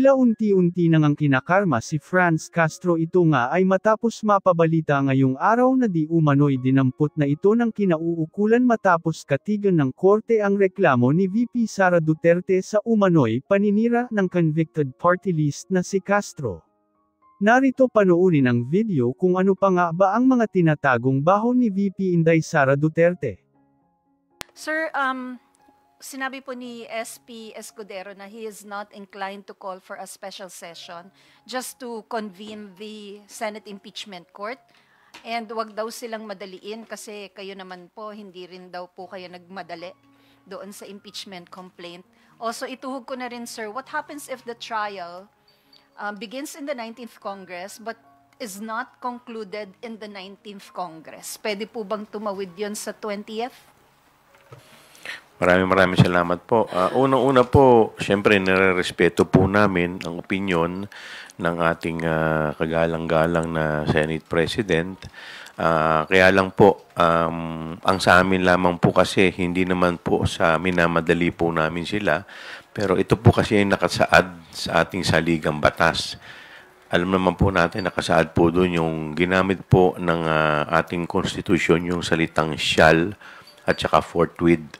Tila unti-unti nang ang kinakarma si Franz Castro. Ito nga ay matapos mapabalita ngayong araw na di umano'y dinampot na ito ng kinauukulan matapos katigan ng korte ang reklamo ni VP Sara Duterte sa umano'y paninira ng convicted party list na si Castro. Narito panoorin ang video kung ano pa nga ba ang mga tinatagong baho ni VP Inday Sara Duterte. Sir, sinabi po ni SP Escudero na he is not inclined to call for a special session just to convene the Senate Impeachment Court. And wag daw silang madaliin kasi kayo naman po, hindi rin daw po kayo nagmadali doon sa impeachment complaint. Also, ituhog ko na rin, sir, what happens if the trial begins in the 19th Congress but is not concluded in the 19th Congress? Pwede po bang tumawid yon sa 20th? Maraming salamat po. Unang-una po, siyempre nire-respeto po namin ang opinyon ng ating kagalang-galang na Senate President. Kaya lang po, ang sa amin lamang po kasi, hindi naman po sa minamadali po namin sila, pero ito po kasi ay nakasaad sa ating saligang batas. Alam naman po natin, nakasaad po doon yung ginamit po ng ating konstitusyon, yung salitang shall at saka forthwith.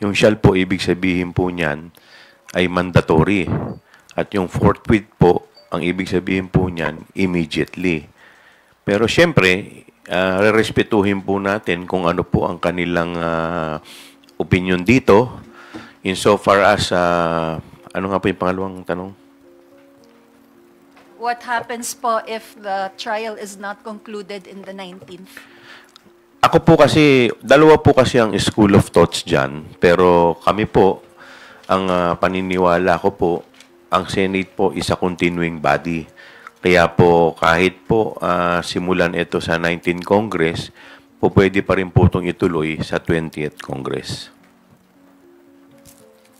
Yung shall po, ibig sabihin po niyan ay mandatory. At yung forthwith po, ang ibig sabihin po niyan, immediately. Pero siyempre, respetuhin po natin kung ano po ang kanilang opinion dito. Insofar as, ano nga po yung pangalawang tanong? What happens po if the trial is not concluded in the 19th? Ako po kasi, dalawa po kasi ang school of thoughts dyan. Pero kami po, ang paniniwala ko po, ang Senate po is a continuing body. Kaya po, kahit po simulan ito sa 19th Congress, po pwede pa rin po itong ituloy sa 20th Congress.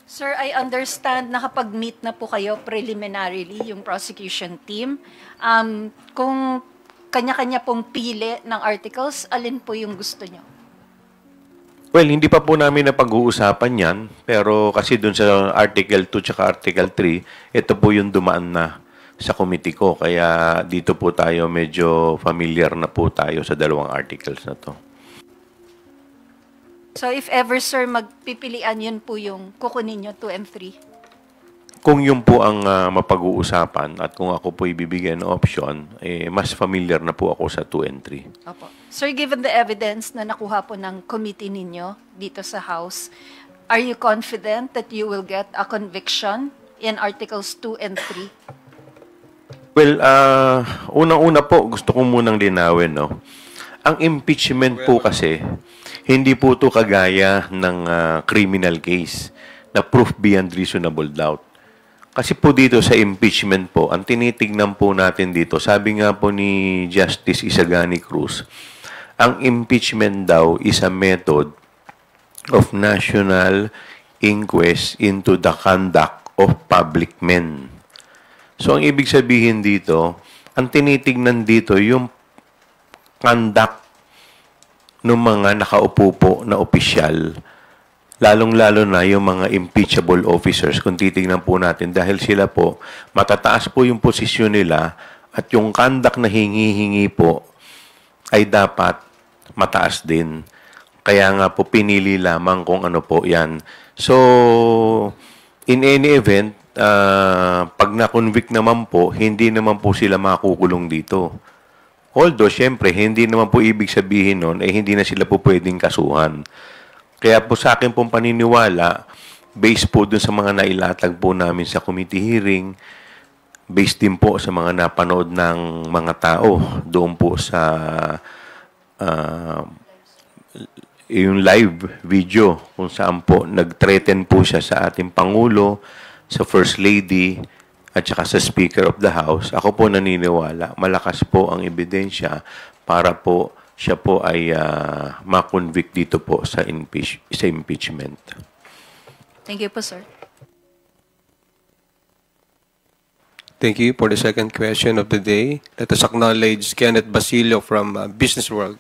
Sir, I understand nakapag-meet na po kayo preliminarily, yung prosecution team. Kung kanya-kanya pong pili ng articles, alin po yung gusto nyo? Well, hindi pa po namin napag-uusapan yan, pero kasi dun sa Article 2 tsaka Article 3, ito po yung dumaan na sa committee ko. Kaya dito po tayo medyo familiar na po tayo sa dalawang articles na to. So if ever, sir, magpipilian, yun po yung kukunin nyo, 2 and 3? Kung yun po ang mapag-uusapan at kung ako po ibibigyan ng option, mas familiar na po ako sa 2 and 3. Opo. Sir, given the evidence na nakuha po ng committee ninyo dito sa House, are you confident that you will get a conviction in Articles 2 and 3? Well, unang-una po, gusto ko munang linawin, no? Ang impeachment po kasi, hindi po ito kagaya ng criminal case na proof beyond reasonable doubt. Kasi po dito sa impeachment po, ang tinitignan po natin dito, sabi nga po ni Justice Isagani Cruz, ang impeachment daw is a method of national inquest into the conduct of public men. So, ang ibig sabihin dito, ang tinitignan dito yung conduct ng mga nakaupo po na opisyal, lalong-lalo na yung mga impeachable officers, kung titignan po natin, dahil sila po, matataas po yung posisyon nila at yung conduct na hingi-hingi po ay dapat mataas din. Kaya nga po, pinili lamang kung ano po yan. So, in any event, pag na-convict naman po, hindi naman po sila makukulong dito. Although, syempre, hindi naman po ibig sabihin nun, hindi na sila po pwedeng kasuhan. Kaya po sa akin pong paniniwala, based po dun sa mga nailatag po namin sa committee hearing, based din po sa mga napanood ng mga tao doon po sa yung live video kung saan po nag-threaten po siya sa ating Pangulo, sa First Lady, at saka sa Speaker of the House. Ako po naniniwala, malakas po ang ebidensya para po siya po ay ma-convict dito po sa impeachment. Thank you po, sir. Thank you for the second question of the day. Let us acknowledge Kenneth Basilio from Business World.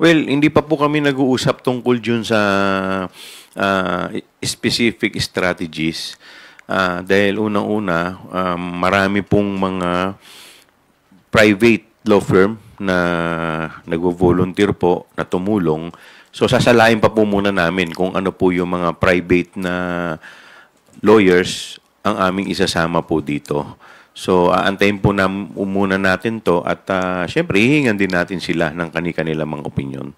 Well, hindi pa po kami nag-uusap tungkol dun sa specific strategies. Dahil unang-una, marami pong mga private law firm na nagvo-volunteer po na tumulong. So sasalain pa po muna namin kung ano po yung mga private na lawyers ang aming isasama po dito. So aantayin po muna natin to at syempre hihingan din natin sila ng kani-kanila mga opinion.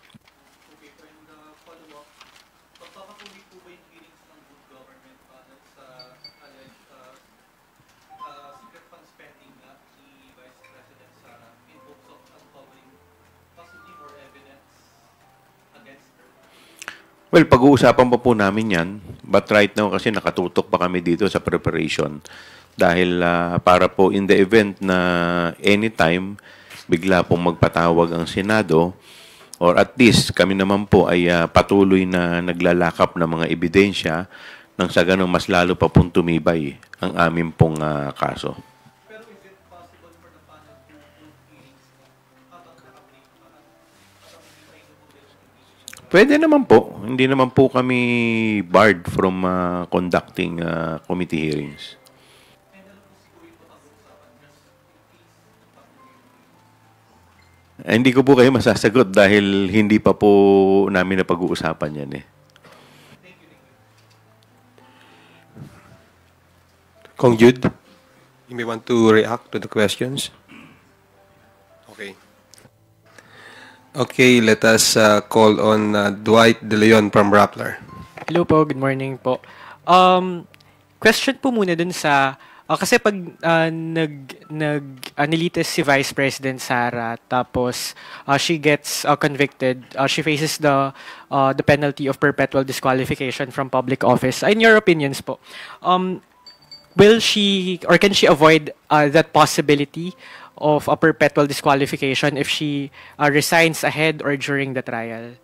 Well, pag-uusapan pa po namin yan. But right now, kasi nakatutok pa kami dito sa preparation. Dahil para po in the event na anytime, bigla pong magpatawag ang Senado, or at least kami naman po ay patuloy na naglalakap ng mga ebidensya nang sa ganun mas lalo pa pong tumibay ang aming pong kaso. Pwede naman po. Hindi naman po kami barred from conducting committee hearings. Hindi ko po kayo masasagot dahil hindi pa po namin napag-uusapan yan eh. Kong Jude, you may want to react to the questions. Okay. Okay, let us call on Dwight De Leon from Rappler. Hello po, good morning po. Question po muna dun sa kasi pag nilitis si Vice President Sara tapos she gets convicted, she faces the penalty of perpetual disqualification from public office. In your opinions po, will she or can she avoid that possibility of a perpetual disqualification if she resigns ahead or during the trial?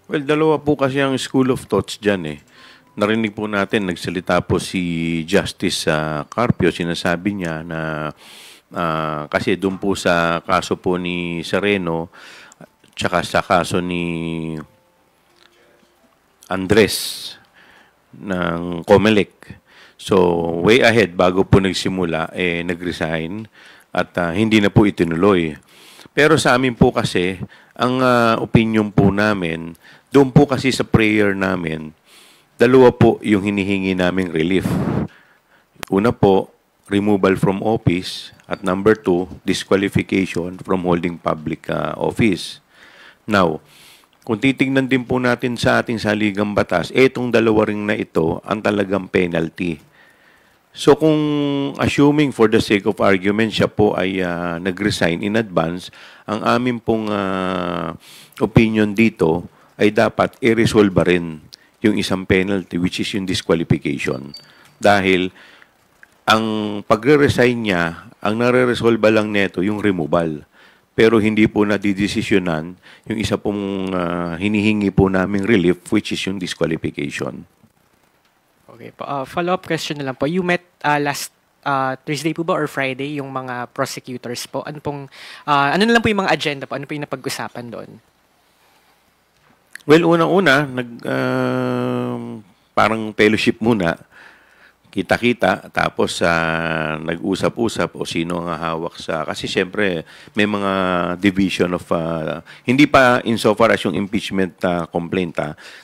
Well, dalawa po kasi ang school of thoughts dyan eh. Narinig po natin, nagsalita po si Justice Carpio, sinasabi niya na kasi doon po sa kaso po ni Sereno, tsaka sa kaso ni Andres ng Comelec. So, way ahead, bago po nagsimula, nag-resign at hindi na po itinuloy. Pero sa amin po kasi, ang opinion po namin, doon po kasi sa prayer namin, dalawa po yung hinihingi naming relief. Una po, removal from office. At number 2, disqualification from holding public office. Now, kung titingnan din po natin sa ating saligang batas, itong dalawa ring na ito ang talagang penalty. So kung assuming for the sake of argument siya po ay nag-resign in advance, ang amin pong opinion dito ay dapat i-resolve rin yung isang penalty which is yung disqualification. Dahil ang pagre-resign niya, ang nare-resolve lang neto yung removal. Pero hindi po nadidesisyonan yung isa pong hinihingi po naming relief which is yung disqualification. Okay po. Follow-up question na lang po. You met last Thursday po ba or Friday yung mga prosecutors po? Ano na lang po yung mga agenda po? Ano po yung napag-usapan doon? Well, unang-una, parang fellowship muna. Kita-kita, tapos nag-usap-usap o sino ang hawak sa... Kasi siyempre, may mga division of... hindi pa insofar as yung impeachment complaint,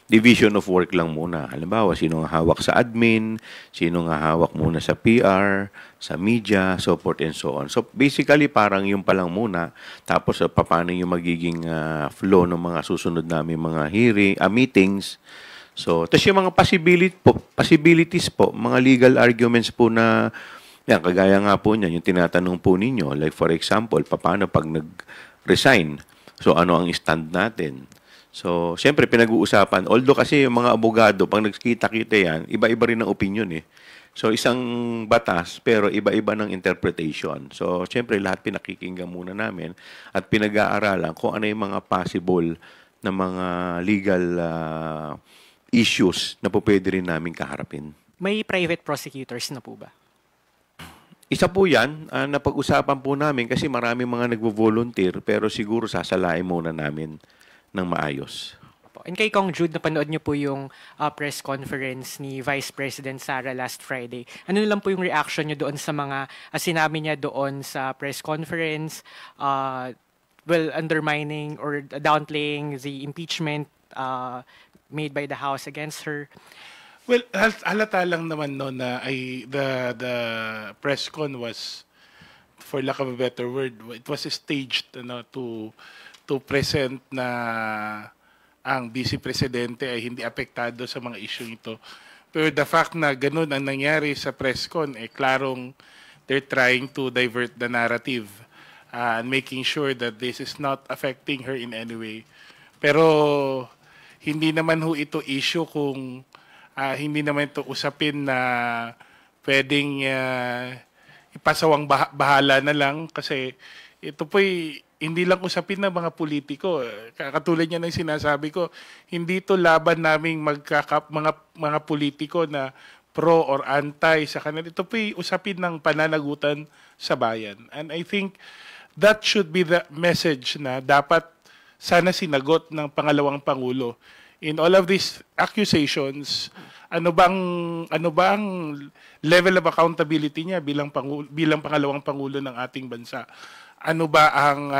division of work lang muna. Halimbawa, sino ang hawak sa admin, sino ang hawak muna sa PR, sa media, so forth and so on. So basically, parang yung pa lang muna. Tapos, paano yung magiging flow ng mga susunod namin mga meetings. So, tapos yung mga possibilities po, mga legal arguments po na, yan, kagaya nga po niyan, yung tinatanong po ninyo, like for example, paano pag nag-resign? So, ano ang stand natin? So, siyempre, pinag-uusapan. Although kasi yung mga abogado, pag nagkita-kita yan, iba-iba rin ang opinion eh. So, isang batas, pero iba-iba ng interpretation. So, siyempre, lahat pinakikinggan muna namin at pinag-aaralan kung ano yung mga possible na mga legal issues na po pwede rin namin kaharapin. May private prosecutors na po ba? Isa po yan, napag-usapan po namin kasi marami mga nagvo-volunteer pero siguro sasalain muna namin ng maayos. And kay Kong Jude, napanood niyo po yung press conference ni Vice President Sara last Friday. Ano lang po yung reaction niyo doon sa mga sinabi niya doon sa press conference, undermining or downplaying the impeachment made by the House against her? Well, halata lang naman no na the press con was, for lack of a better word, it was staged to present na ang Vice Presidente ay hindi apektado sa mga issue ito. Pero the fact na ganun ang nangyari sa press con, klarong they're trying to divert the narrative and making sure that this is not affecting her in any way. Pero hindi naman ho ito issue kung hindi naman ito usapin na pwedeng ipasawang bahala na lang, kasi ito po'y hindi lang usapin ng mga politiko. Katulad niya ng sinasabi ko, hindi ito laban naming mga politiko na pro or anti sa kanila. Ito po'y usapin ng pananagutan sa bayan. And I think that should be the message na dapat sana sinagot ng pangalawang Pangulo. In all of these accusations, ano bang level of accountability niya bilang pangalawang Pangulo ng ating bansa? Ano ba ang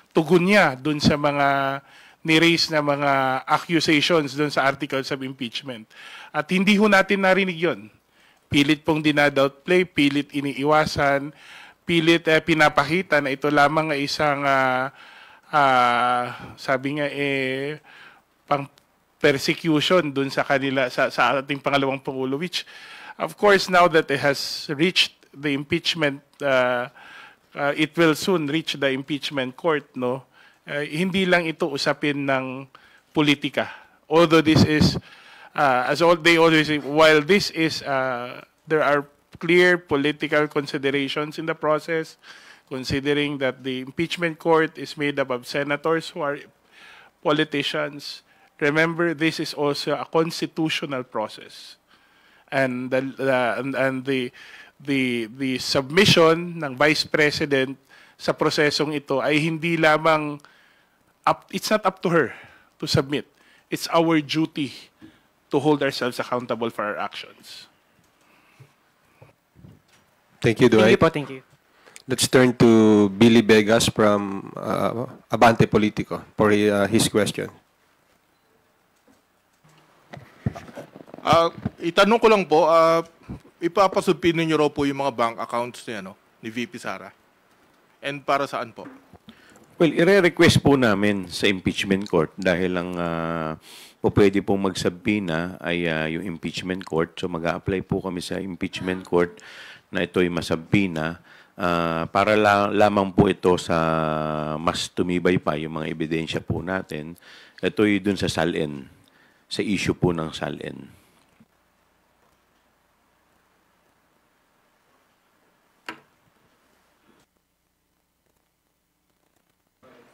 tugon niya dun sa mga ni-raise na mga accusations dun sa articles of impeachment? At hindi ho natin narinig yon. Pilit pong dinadownplay, pilit iniiwasan, pilit pinapakita na ito lamang ay isang sabi nga pang persecution dun sa kanila sa ating pangalawang Pangulo, which of course now that it has reached the impeachment it will soon reach the impeachment court, no? Hindi lang ito usapin ng politika. Although this is they always say, while this is there are clear political considerations in the process, considering that the impeachment court is made up of senators who are politicians. Remember, this is also a constitutional process, and the submission ng Vice President sa prosesong ito ay hindi lamang it's not up to her to submit. It's our duty to hold ourselves accountable for our actions. Thank you, Dwight. Thank you po, thank you. Let's turn to Billy Begas from Abante Politico for his question. Itanong ko lang po, ipapasubpinin niyo raw po yung mga bank accounts ni VP Sara. And para saan po? Well, ire-request po namin sa impeachment court dahil lang po pwede pong magsabina ay yung impeachment court. So mag-a-apply po kami sa impeachment court na ito'y masabina para lamang po ito sa mas tumibay pa yung mga ebidensya po natin. Ito'y dun sa SALN, sa issue po ng SALN.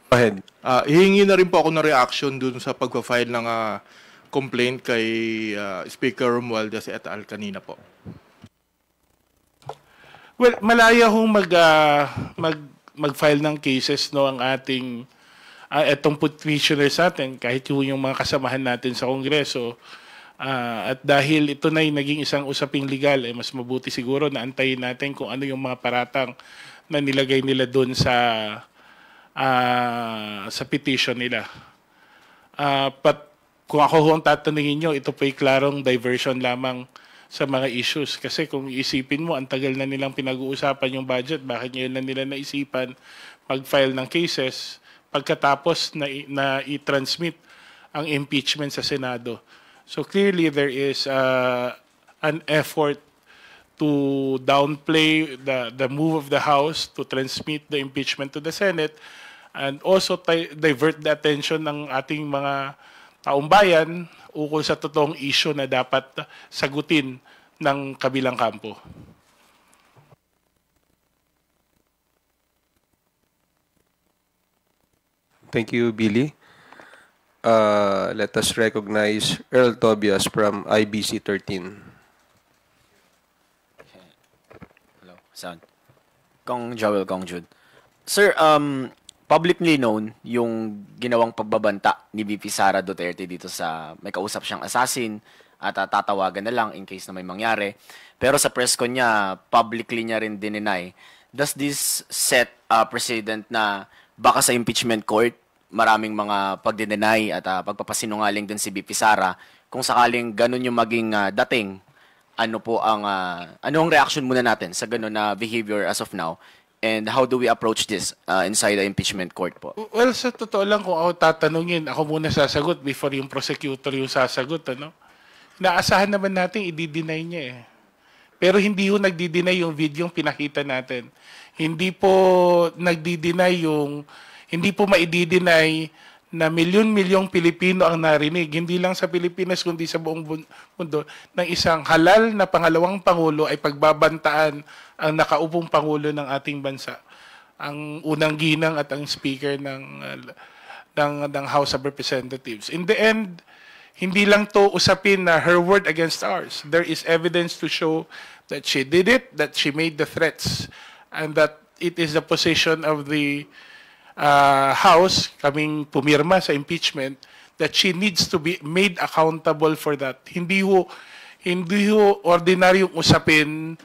Go ahead. Hihingi na rin po ako ng reaction dun sa pagpa-file ng complaint kay Speaker Romualdez et al. Kanina po. Well, malaya hong mag-file ng cases ang ating etong petitioners natin, kahit yung mga kasamahan natin sa Kongreso. At dahil ito na naging isang usaping legal, mas mabuti siguro na antayin natin kung ano yung mga paratang na nilagay nila doon sa petition nila. But kung ako ang tatanungin nyo, ito po'y klarong diversion lamang sa mga issues. Kasi kung iisipin mo, ang tagal na nilang pinag-uusapan yung budget, bakit ngayon na nila naisipan mag-file ng cases pagkatapos na i-transmit ang impeachment sa Senado. So clearly there is an effort to downplay the move of the House to transmit the impeachment to the Senate and also divert the attention ng ating mga taumbayan ukol sa totoong issue na dapat sagutin ng kabilang kampo. Thank you, Billy. Let us recognize Earl Tobias from IBC 13. Hello, sound. Kong Joel, Kong Jude. Sir, publicly known yung ginawang pagbabanta ni VP Sara Duterte dito sa may kausap siyang assassin at tatawagan na lang in case na may mangyari. Pero sa press con niya, publicly niya rin dininay. Does this set precedent na baka sa impeachment court, maraming mga pagdinay at pagpapasinungaling din si VP Sara? Kung sakaling ganun yung maging dating, anong reaction muna natin sa ganun na behavior as of now? And how do we approach this inside the impeachment court po? Well, sa totoo lang, kung ako tatanungin, ako muna sasagot before yung prosecutor yung sasagot, ano? Naasahan naman natin i-deny niya eh. Pero hindi ho nagdi-deny yung video yung pinakita natin. Hindi po hindi po maidi-deny na milyon-milyong Pilipino ang narinig, hindi lang sa Pilipinas kundi sa buong mundo, ng isang halal na pangalawang Pangulo ay pagbabantaan ang nakaupong Pangulo ng ating bansa. Ang unang ginang at ang speaker ng House of Representatives. In the end, hindi lang to usapin na her word against ours. There is evidence to show that she did it, that she made the threats, and that it is the position of the House, kaming pumirma sa impeachment, that she needs to be made accountable for that. Hindi ho ordinaryong usapin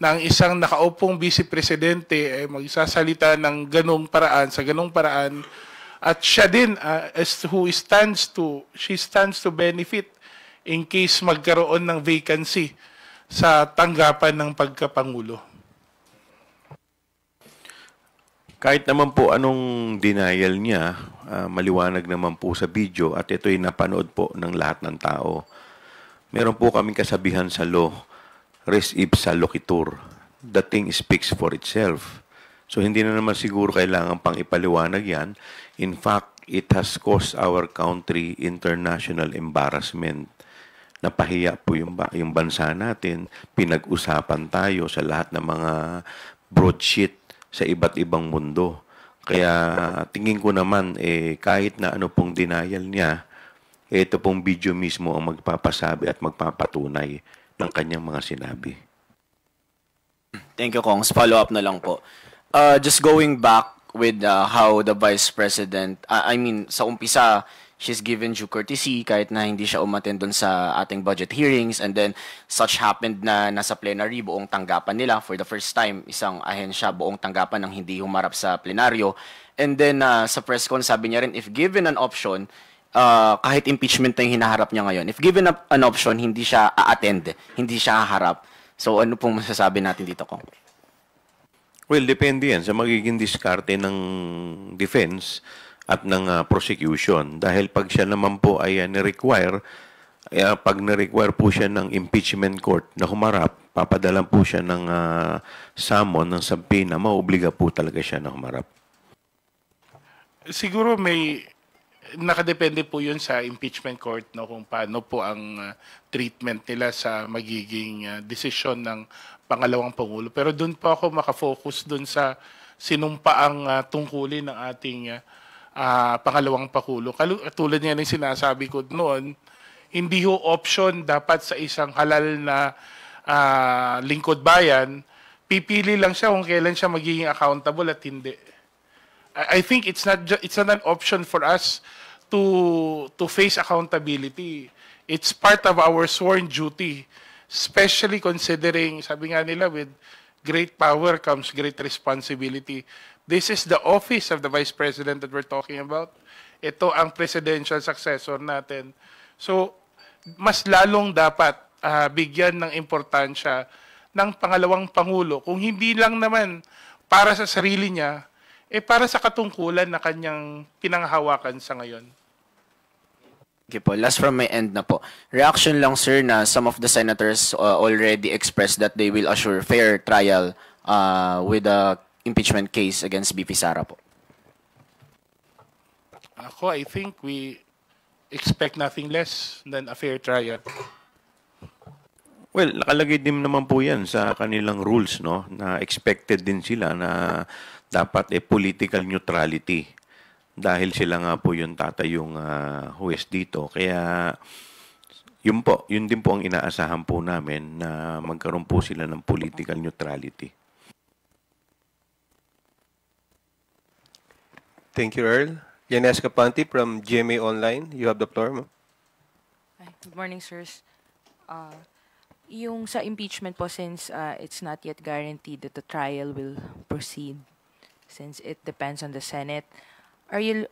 ng isang nakaupong vice presidente ay magsasalita ng sa ganong paraan. At siya din she stands to benefit in case magkaroon ng vacancy sa tanggapan ng pagkapangulo. Kahit naman po anong denial niya, maliwanag naman po sa video at ito'y napanood po ng lahat ng tao. Meron po kaming kasabihan sa law, res ipsa loquitur. The thing speaks for itself. So hindi na naman siguro kailangan pang ipaliwanag yan. In fact, it has caused our country international embarrassment. Napahiya po yung bansa natin. Pinag-usapan tayo sa lahat ng mga broadsheet sa iba't ibang mundo. Kaya tingin ko naman, kahit na ano pong denial niya, ito pong video mismo ang magpapasabi at magpapatunay ng kanyang mga sinabi. Thank you, Kongs. Follow up na lang po. Just going back with how the Vice President, sa umpisa, she's given due courtesy kahit na hindi siya umattend doon sa ating budget hearings, and then such happened na nasa plenary buong tanggapan nila for the first time, isang ahensya buong tanggapan ng hindi humarap sa plenaryo. And then sa press con sabi niya rin, if given an option, kahit impeachment na yung hinaharap niya ngayon, if given an option, hindi siya a-attend, hindi siya haharap. So ano pong masasabi natin dito, Kong? Well, depende yan sa magiging diskarte ng defense at ng prosecution. Dahil pag siya naman po ay pag na-require po siya ng impeachment court na humarap, papadalan po siya ng summon, ng subpoena, maobliga po talaga siya na humarap. Siguro nakadepende po yun sa impeachment court, no, kung paano po ang treatment nila sa magiging desisyon ng pangalawang Pangulo. Pero doon po ako makafocus doon sa sinumpaang tungkulin ng ating pangalawang Pangulo. Tulad niya ng sinasabi ko noon, hindi ho option dapat sa isang halal na lingkod bayan, pipili lang siya kung kailan siya magiging accountable at hindi. I think it's not an option for us to face accountability. It's part of our sworn duty, especially considering, sabi nga nila, with great power comes great responsibility. This is the office of the Vice President that we're talking about. Ito ang presidential successor natin. So, mas lalong dapat bigyan ng importansya ng pangalawang Pangulo. Kung hindi lang naman para sa sarili niya, para sa katungkulan na kanyang pinanghahawakan sa ngayon. Okay po. Last from my end na po. Reaction lang, sir, na some of the senators already expressed that they will assure fair trial with the impeachment case against VP Sara po. I think we expect nothing less than a fair trial. Well, nakalagay din naman po yan sa kanilang rules, no? Na expected din sila na dapat political neutrality. Dahil sila nga po yung tatayong huwes dito. Kaya yun din po ang inaasahan po namin na magkaroon po sila ng political neutrality. Thank you, Earl. Yanes Capanti from GMA Online. You have the floor, ma'am. Hi, good morning, sirs. Yung sa impeachment po, since it's not yet guaranteed that the trial will proceed, since it depends on the Senate, are you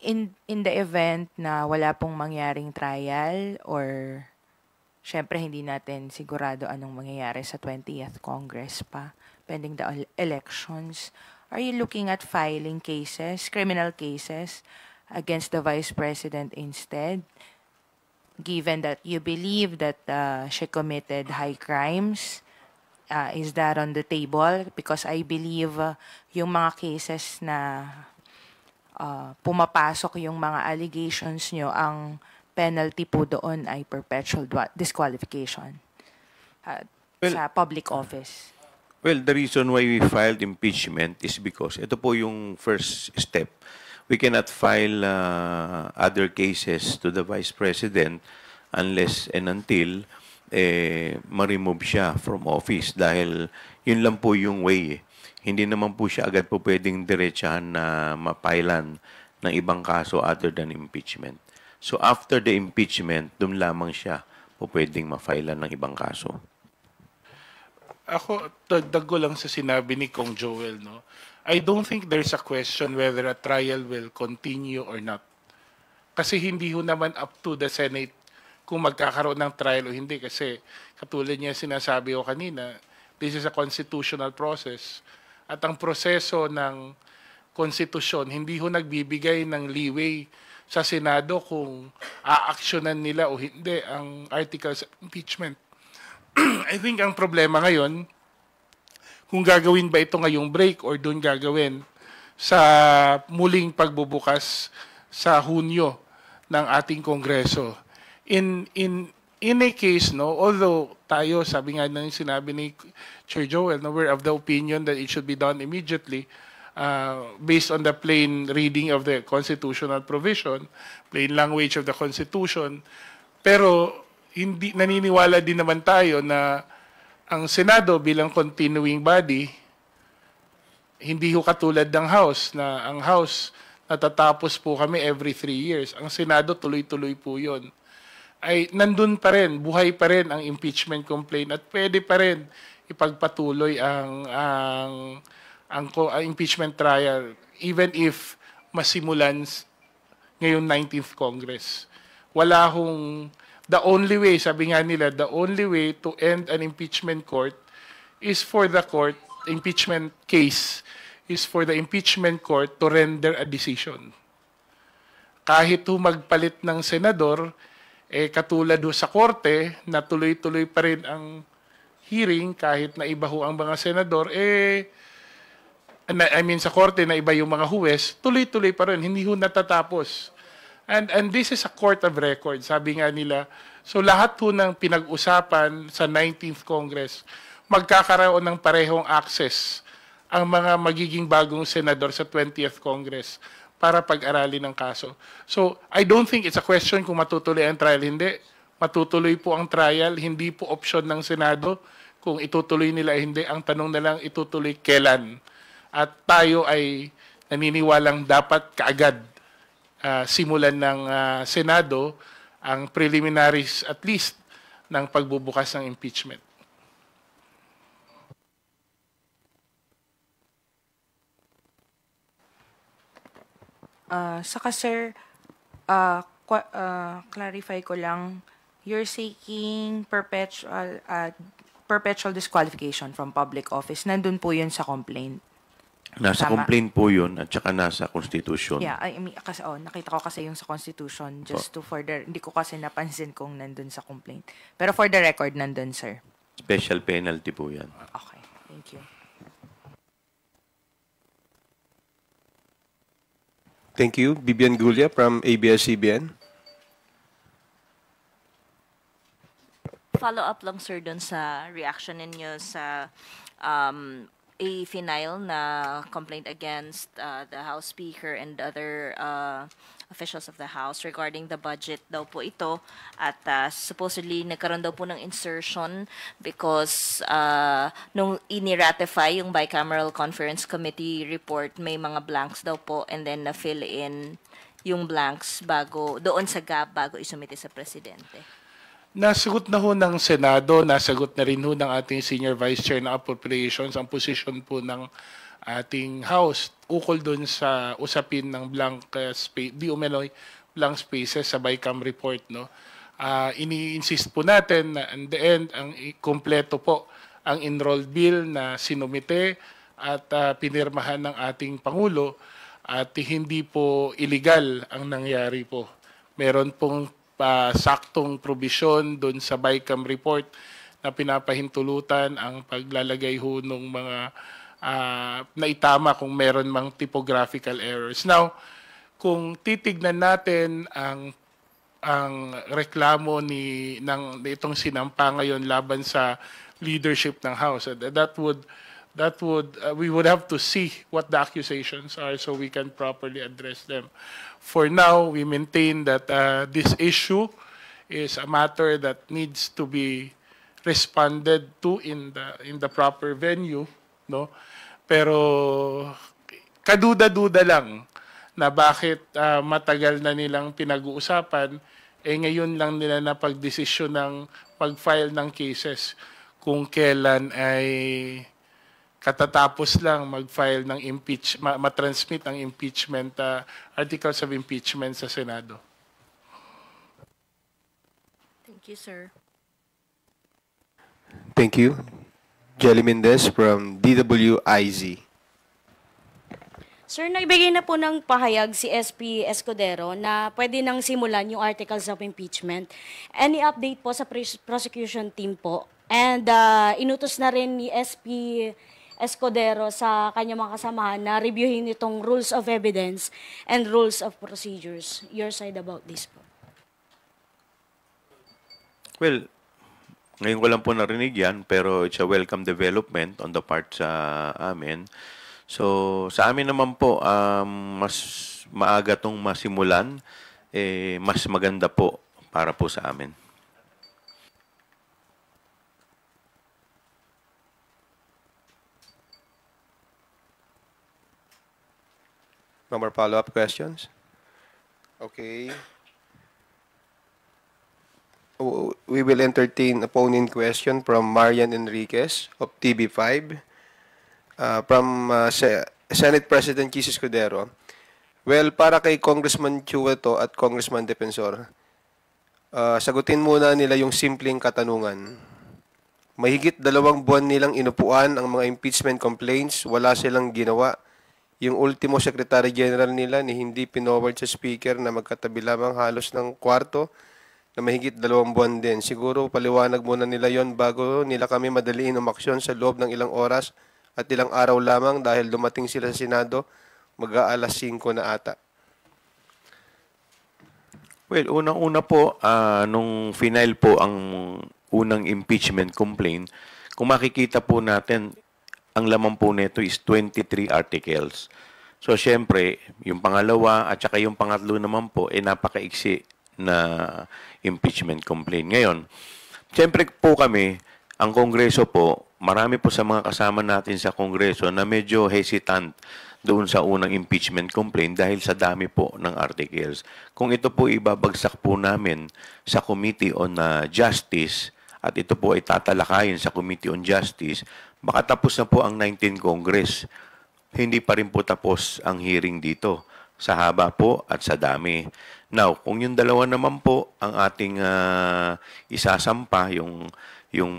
in the event na wala pong mangyaring trial, or syempre hindi natin sigurado anong mangyayari sa 20th Congress pa pending the elections, are you looking at filing cases, criminal cases against the Vice President instead, given that you believe that she committed high crimes? Is that on the table? Because I believe yung mga cases na pumapasok yung mga allegations nyo, ang penalty po doon ay perpetual disqualification sa public office. Well, the reason why we filed impeachment is because ito po yung first step. We cannot file other cases to the Vice President unless and until ma-remove siya from office, dahil yun lang po yung way. Hindi naman po siya agad po pwedeng diretsahan na mapailan ng ibang kaso other than impeachment. So after the impeachment, doon lamang siya po pwedeng mapailan ng ibang kaso. Ako, dagdag ko lang sa sinabi ni Kong Joel, no? I don't think there's a question whether a trial will continue or not. Kasi hindi ho naman up to the Senate kung magkakaroon ng trial o hindi. Kasi katulad niya sinasabi ko kanina, this is a constitutional process. At ang proseso ng konstitusyon, hindi ho nagbibigay ng leeway sa Senado kung aaksyonan nila o hindi ang articles of impeachment. I think ang problema ngayon, kung gagawin ba ito ngayong break or doon gagawin sa muling pagbubukas sa Hunyo ng ating Kongreso. In a case, no, although tayo, sabi nga ng sinabi ni Chair Joel, no, we're of the opinion that it should be done immediately based on the plain reading of the constitutional provision, plain language of the Constitution. Pero hindi naniniwala din naman tayo na ang Senado bilang continuing body, hindi ho katulad ng House, na ang House natatapos po kami every 3 years. Ang Senado tuloy-tuloy po yun. Ay nandun pa rin, buhay pa rin ang impeachment complaint at pwede pa rin ipagpatuloy ang impeachment trial even if masimulan ngayon 19th Congress. Wala hong the only way, sabi nga nila, the only way to end an impeachment court is for the court, impeachment case, is for the impeachment court to render a decision. Kahit magpalit ng senador, katulad sa korte, na tuloy-tuloy pa rin ang hearing, kahit na iba ang mga senador, sa korte na iba yung mga huwes, tuloy-tuloy pa rin, hindi natatapos. And this is a court of record, sabi nga nila. So lahat ng pinag-usapan sa 19th Congress, magkakaroon ng parehong access ang mga magiging bagong senador sa 20th Congress para pag-aralin ng kaso. So I don't think it's a question kung matutuloy ang trial. Hindi. Matutuloy po ang trial. Hindi po option ng Senado kung itutuloy nila hindi. Ang tanong na lang, itutuloy kailan. At tayo ay naniniwalang dapat kaagad simulan ng Senado ang preliminaries at least ng pagbubukas ng impeachment. Saka sir, clarify ko lang, you're seeking perpetual disqualification from public office. Nandun po yun sa complaint. Nasa Tama. complaint po yun at saka nasa Constitution. Yeah, I mean, kasi, nakita ko kasi yung sa Constitution just to further, hindi ko kasi napansin kung nandun sa complaint. Pero for the record, nandun, sir. Special penalty po yan. Okay, thank you. Thank you. Bibian Gulia from ABS-CBN. Follow-up lang, sir, dun sa reaction ninyo sa a final na complaint against the House Speaker and other officials of the House regarding the budget daw po ito. At supposedly nagkaroon daw po ng insertion because nung iniratify yung Bicameral Conference Committee report, may mga blanks daw po and then na-fill in yung blanks doon sa gap bago isumite sa Presidente. Nasagot na ho ng Senado, nasagot na rin ho ng ating Senior Vice Chair ng Appropriations ang posisyon po ng ating House ukol doon sa usapin ng blank space, blank spaces sa BICAM report. No? Ini-insist po natin na in the end, ang kompleto po ang enrolled bill na sinumite at pinirmahan ng ating Pangulo at hindi po illegal ang nangyari po. Meron pong saktong probisyon doon sa BICAM report na pinapahintulutan ang paglalagay ho ng mga naitama kung meron mang typographical errors. Now, kung titignan natin ang reklamo ng itong sinampa ngayon laban sa leadership ng House, we would have to see what the accusations are so we can properly address them. For now, we maintain that this issue is a matter that needs to be responded to in the proper venue, no? Pero kaduda-duda lang na bakit matagal na nilang pinag-uusapan, ngayon lang nila napagdesisyon ng mag-file ng cases kung kailan ay katatapos lang mag-file ng matransmit ang impeachment, articles of impeachment sa Senado. Thank you, sir. Thank you. Jelly Mendez from DWIZ. Sir, nagbigay na po ng pahayag si SP Escudero na pwede nang simulan yung articles of impeachment. Any update po sa prosecution team po? And inutos na rin ni SP Escudero sa kanyang mga kasamahan na reviewin itong rules of evidence and rules of procedures. Your side about this po? Well, ngayon ko lang po narinig yan, pero it's a welcome development on the part sa amin. So, sa amin naman po, mas maaga itong masimulan, mas maganda po para po sa amin. No more follow-up questions? Okay. We will entertain a phone-in question from Marian Enriquez of TV5. From Senate President Chis Escudero. Well, para kay Congressman Chueto at Congressman Defensor, sagutin muna nila yung simpleng katanungan. Mahigit 2 buwan nilang inupuan ang mga impeachment complaints, wala silang ginawa. Yung ultimo Secretary General nila ni hindi pinoward sa Speaker na magkatabi lamang halos ng kwarto na mahigit 2 buwan din. Siguro paliwanag muna nila yon bago nila kami madaliin umaksyon sa loob ng ilang oras at ilang araw lamang dahil dumating sila sa Senado mag-aalas 5 na ata. Well, unang-una po, nung final po ang unang impeachment complaint, kung makikita po natin, ang laman po nito is 23 articles. So, syempre, yung pangalawa at saka yung pangatlo naman po, napakaiksi na impeachment complaint. Ngayon, syempre po kami, ang Kongreso po, marami po sa mga kasama natin sa Kongreso na medyo hesitant doon sa unang impeachment complaint dahil sa dami po ng articles. Kung ito po ibabagsak po namin sa Committee on Justice at ito po ay tatalakayin sa Committee on Justice, baka tapos na po ang 19th Congress. Hindi pa rin po tapos ang hearing dito sa haba po at sa dami. Now, kung yung dalawa naman po ang ating isasampa, yung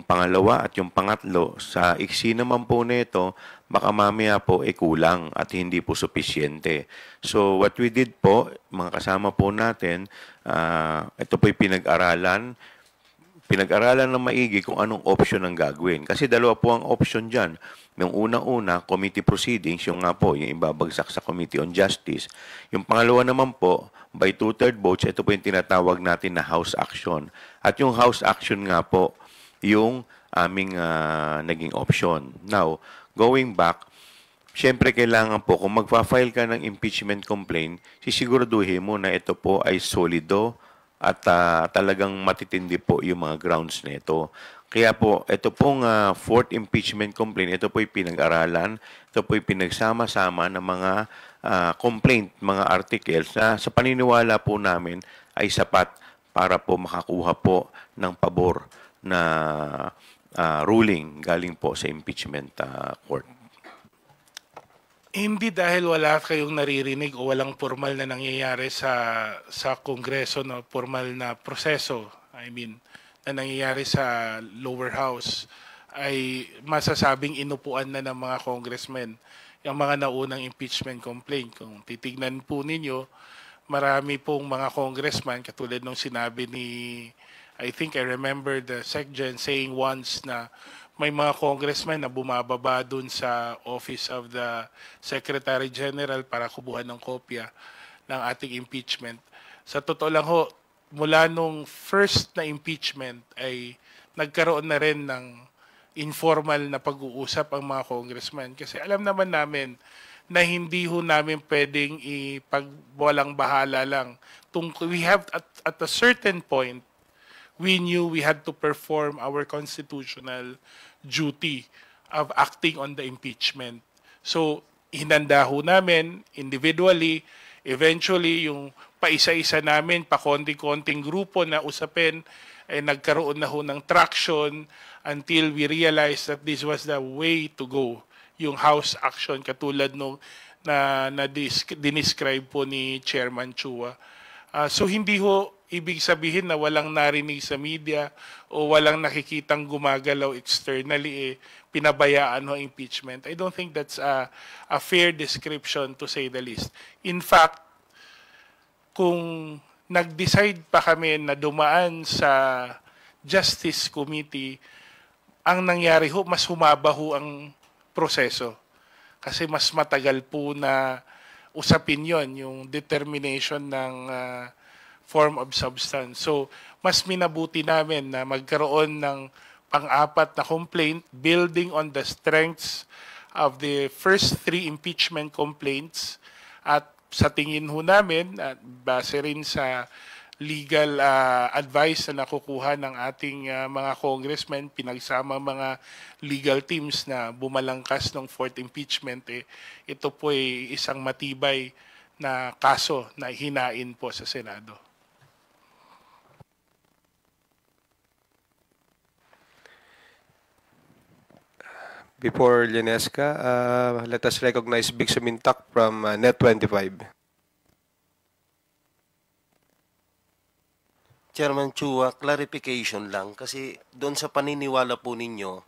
pangalawa at yung pangatlo, sa iksi naman po nito, baka mamaya po kulang at hindi po supisyente. So, what we did po, mga kasama po natin, ito po'y pinag-aralan ng maigi kung anong option ang gagawin. Kasi dalawa po ang option dyan. Yung unang-una, committee proceedings, yung nga po, yung ibabagsak sa Committee on Justice. Yung pangalawa naman po, by 2/3 votes, ito po yung tinatawag natin na House Action. At yung House Action nga po, yung aming naging option. Now, going back, Siyempre, kailangan po, kung magpa-file ka ng impeachment complaint, sisiguraduhin mo na ito po ay solido at talagang matitindi po yung mga grounds nito. Kaya po, ito pong fourth impeachment complaint, ito po'y pinag-aralan, ito po'y pinagsama-sama ng mga complaint, mga articles na sa paniniwala po namin ay sapat para po makakuha po ng pabor na ruling galing po sa impeachment court. Hindi dahil wala kayong naririnig o walang formal na nangyayari sa Kongreso, no, formal na proseso, na nangyayari sa lower house, ay masasabing inupuan na ng mga congressmen yung mga naunang impeachment complaint. Kung titignan po ninyo, marami pong mga congressman, katulad nung sinabi ni, I think I remember the SecGen saying once na may mga congressman na bumababa dun sa Office of the Secretary General para kubuhan ng kopya ng ating impeachment. Sa totoo lang ho, mula nung first na impeachment ay nagkaroon na rin ng informal na pag-uusap ang mga congressman. Kasi alam naman namin na hindi ho namin pwedeng ipagwalang bahala lang. We have at a certain point, we knew we had to perform our constitutional duty of acting on the impeachment. So, hinanda ho namin individually, eventually yung paisa-isa namin, pakonti-konting grupo na usapin, ay nagkaroon na ho ng traction until we realized that this was the way to go. Yung House action katulad nung na dinescribe po ni Chairman Chua. So hindi ho ibig sabihin na walang narinig sa media o walang nakikitang gumagalaw externally, pinabayaan ho impeachment. I don't think that's a fair description to say the least. In fact, kung nag-decide pa kami na dumaan sa Justice Committee, ang nangyari ho, mas humaba ho ang proseso. Kasi mas matagal po na usapin yon, yung determination ng form of substance. So, mas minabuti namin na magkaroon ng pang-apat na complaint building on the strengths of the first 3 impeachment complaints. At sa tingin ho namin, at base rin sa legal advice na nakukuha ng ating mga congressmen, pinagsama mga legal teams na bumalangkas ng 4th impeachment, ito po ay isang matibay na kaso na hinain po sa Senado. Before Linesca, let us recognize Big Sumintak from Net25. Chairman Chua, clarification lang kasi doon sa paniniwala po ninyo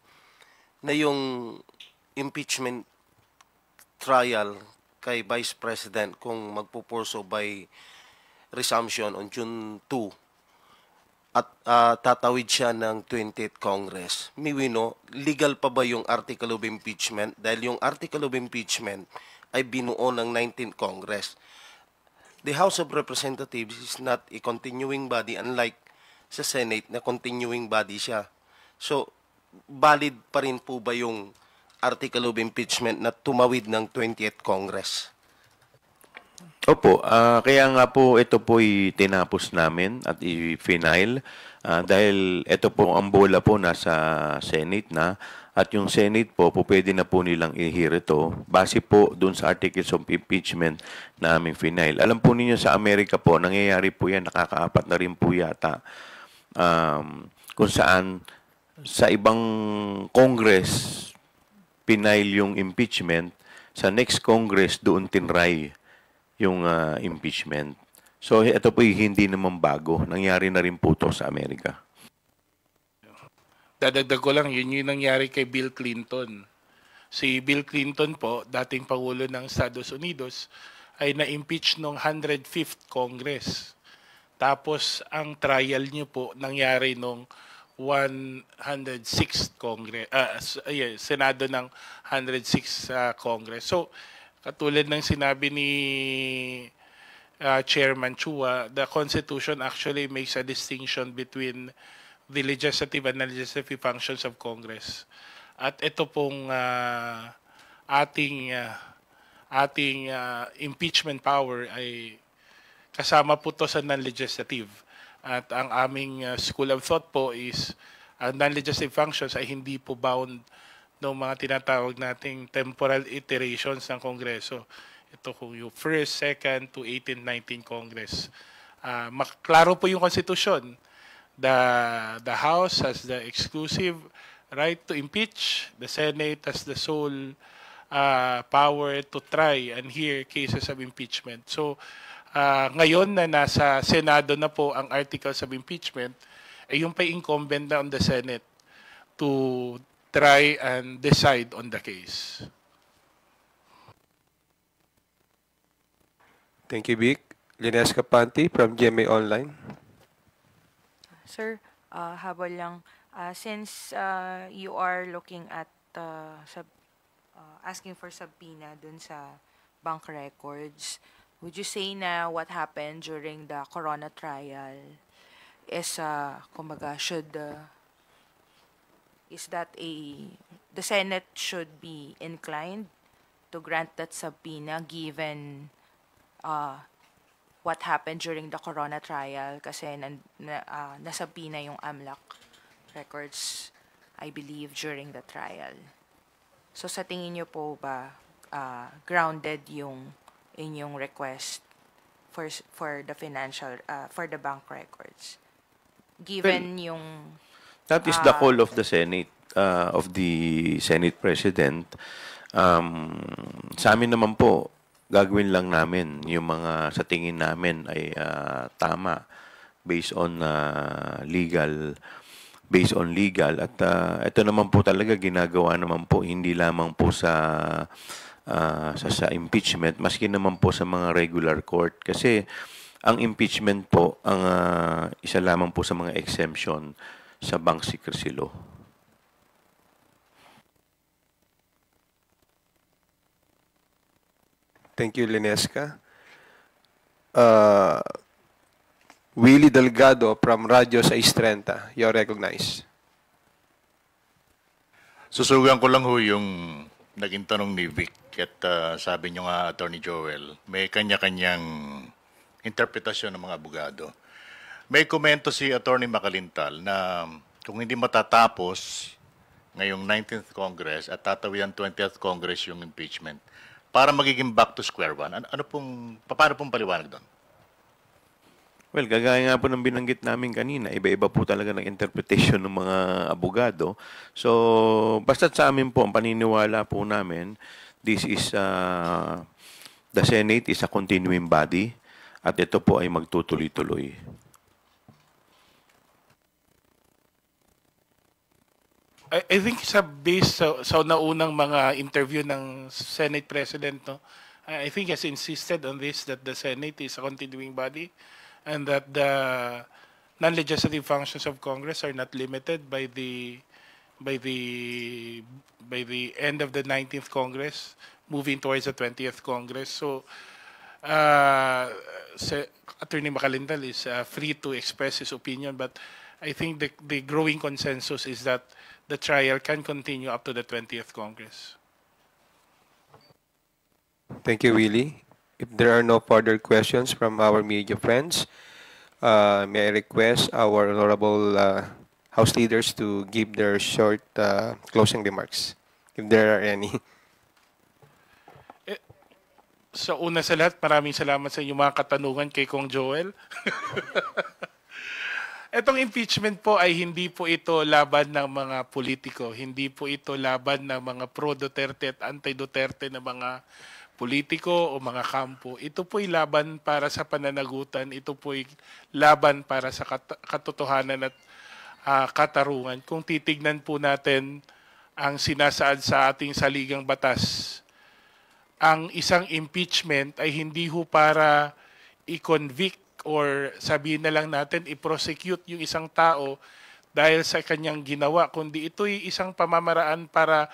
na yung impeachment trial kay Vice President kung magpupurso by resumption on June 2 at tatawid siya ng 20th Congress. Miwino, legal pa ba yung article of impeachment? Dahil yung article of impeachment ay binuo ng 19th Congress. The House of Representatives is not a continuing body unlike sa Senate na continuing body siya. So, valid pa rin po ba yung article of impeachment na tumawid ng 20th Congress? Opo, kaya nga po ito po'y tinapos namin at i-final dahil ito po ang bola po nasa Senate na at yung Senate po pwede na po nilang i-hear ito base po dun sa articles of impeachment na aming final. Alam po ninyo sa Amerika po, nangyayari po yan, nakakaapat na rin po yata kung saan sa ibang Congress final yung impeachment, sa next Congress doon tinray yung impeachment. So, ito po hindi naman bago. Nangyari na rin po ito sa Amerika. Dadagdag ko lang, yun yung nangyari kay Bill Clinton. Si Bill Clinton po, dating Pangulo ng Estados Unidos, ay na-impeach noong 105th Congress. Tapos, ang trial niyo po nangyari noong 106th Congress, Senado ng 106th Congress. So, katulad ng sinabi ni Chairman Chua, the Constitution actually makes a distinction between the legislative and legislative functions of Congress. At ito pong ating impeachment power ay kasama po to sa non-legislative. At ang aming school of thought po is ang non-legislative functions ay hindi po bound ng mga tinatawag nating temporal iterations ng Kongreso. Ito kung yung first, second to 18, 19 Congress. Klaro po yung konstitusyon. The House has the exclusive right to impeach. The Senate has the sole power to try and hear cases of impeachment. So, ngayon na nasa Senado na po ang articles of impeachment, yung pa incumbent na on the Senate to try and decide on the case. Thank you, Vic. Lines Capanti from GMA Online. Sir, habol lang. Since you are looking at asking for subpoena dun sa bank records, would you say na what happened during the Corona trial is, kumbaga, is that the Senate should be inclined to grant that subpoena given what happened during the Corona trial kasi nasubpoena yung AMLAC records, I believe, during the trial. So sa tingin niyo po ba grounded yung inyong request for the financial for the bank records given yung that is the call of the Senate, of the Senate President. Sa amin naman po, gagawin lang namin yung mga sa tingin namin ay tama based on legal at ito naman po talaga ginagawa naman po hindi lamang po sa impeachment, maski naman po sa mga regular court kasi ang impeachment po ang isa lamang po sa mga exemption sa bank secrecy law. Thank you, Linesca. Willie Delgado from Radyo 630. You're recognized. Susugan ko lang ho yung naging tanong ni Vic at sabi niyo nga, Attorney Joel, may kanya-kanyang interpretasyon ng mga abogado. May komento si Attorney Macalintal na kung hindi matatapos ngayong 19th Congress at tatawian 20th Congress yung impeachment, para magiging back to square one. Paano pong paliwanag doon? Well, gagaya nga po ng binanggit namin kanina, iba-iba po talaga ng interpretation ng mga abogado. So, basta't sa amin po, ang paniniwala po namin, this is, the Senate is a continuing body, at ito po ay magtutuloy-tuloy. I think based sa naunang mga interview ng Senate President, no, I think has insisted on this, that the Senate is a continuing body and that the non-legislative functions of Congress are not limited by the end of the 19th Congress, moving towards the 20th Congress. So, Attorney Macalintal is free to express his opinion, but I think the growing consensus is that the trial can continue up to the 20th Congress. Thank you, Willie. If there are no further questions from our media friends, may I request our honorable House leaders to give their short closing remarks, if there are any. So una sa lahat, maraming salamat sa inyong mga katanungan kay Kong Joel. Etong impeachment po ay hindi po ito laban ng mga politiko. Hindi po ito laban ng mga pro-Duterte at anti-Duterte na mga politiko o mga kampo. Ito po'y laban para sa pananagutan. Ito po'y laban para sa katotohanan at katarungan. Kung titignan po natin ang sinasaad sa ating saligang batas, ang isang impeachment ay hindi ho para i-convict or sabihin na lang natin i-prosecute yung isang tao dahil sa kanyang ginawa, kundi ito'y isang pamamaraan para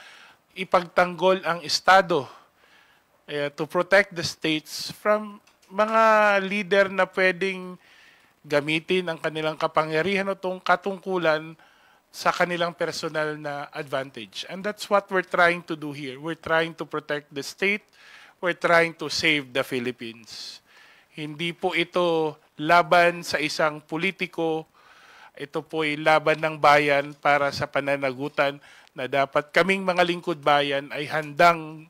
ipagtanggol ang Estado to protect the states from mga leader na pwedeng gamitin ang kanilang kapangyarihan o katungkulan sa kanilang personal na advantage. And that's what we're trying to do here. We're trying to protect the state. We're trying to save the Philippines. Hindi po ito laban sa isang politiko. Ito po ay laban ng bayan para sa pananagutan na dapat kaming mga lingkod bayan ay handang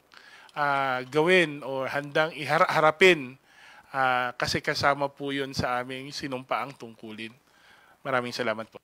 gawin o handang harapin kasi kasama po yun sa aming sinumpaang tungkulin. Maraming salamat po.